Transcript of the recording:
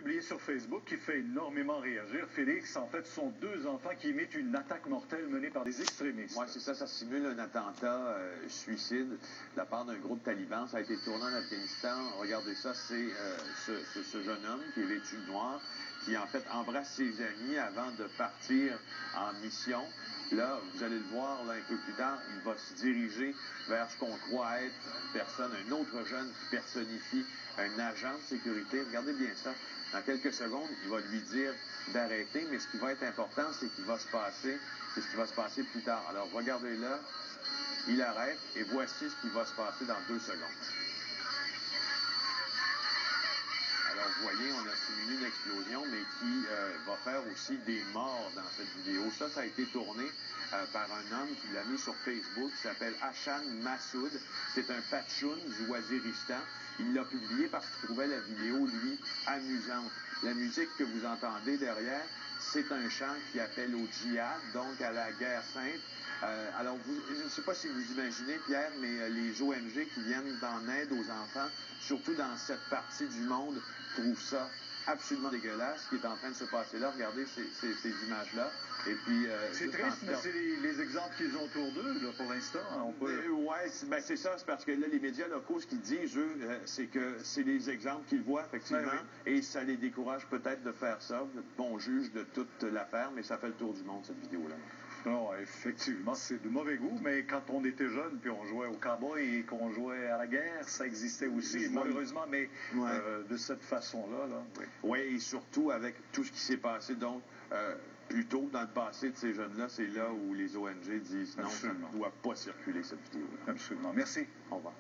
publié sur Facebook qui fait énormément réagir. Félix, en fait, ce sont deux enfants qui imitent une attaque mortelle menée par des extrémistes. Oui, c'est ça. Ça simule un attentat suicide de la part d'un groupe taliban. Ça a été tourné en Afghanistan. Regardez ça, c'est ce jeune homme qui est vêtu de noir, qui en fait embrasse ses amis avant de partir en mission. Là, vous allez le voir là, un peu plus tard, il va se diriger vers ce qu'on croit être une personne, un autre jeune qui personnifie un agent de sécurité. Regardez bien ça. Dans quelques secondes, il va lui dire d'arrêter, mais ce qui va être important, c'est ce qui va se passer plus tard. Alors, regardez là, il arrête, et voici ce qui va se passer dans 2 secondes. Alors, vous voyez, on a simulé une explosion, mais qui va faire aussi des morts dans cette vidéo. Ça a été tourné par un homme qui l'a mis sur Facebook, qui s'appelle Hassan Massoud. C'est un Pachoun du Waziristan. Il l'a publié parce qu'il trouvait la vidéo, lui, amusante. La musique que vous entendez derrière, c'est un chant qui appelle au djihad, donc à la guerre sainte. Alors, je ne sais pas si vous imaginez, Pierre, mais les ONG qui viennent en aide aux enfants, surtout dans cette partie du monde, trouvent ça absolument dégueulasse, ce qui est en train de se passer là. Regardez ces images-là. Et puis, c'est triste, mais c'est les exemples qu'ils ont autour d'eux, là, pour l'instant. Oui, c'est ça. C'est parce que là, les médias locaux, ce qu'ils disent, eux, c'est que c'est les exemples qu'ils voient, effectivement, et ça les décourage peut-être de faire ça. Bon, juge de toute l'affaire, mais ça fait le tour du monde, cette vidéo-là. Non, effectivement, c'est de mauvais goût, mais quand on était jeune, puis on jouait au cowboy et qu'on jouait à la guerre, ça existait aussi, malheureusement, mais de cette façon-là. Oui, et surtout avec tout ce qui s'est passé, donc, plus tôt dans le passé de ces jeunes-là, c'est là où les ONG disent non, ça ne doit pas circuler, cette vidéo-là. Absolument. Merci. Au revoir.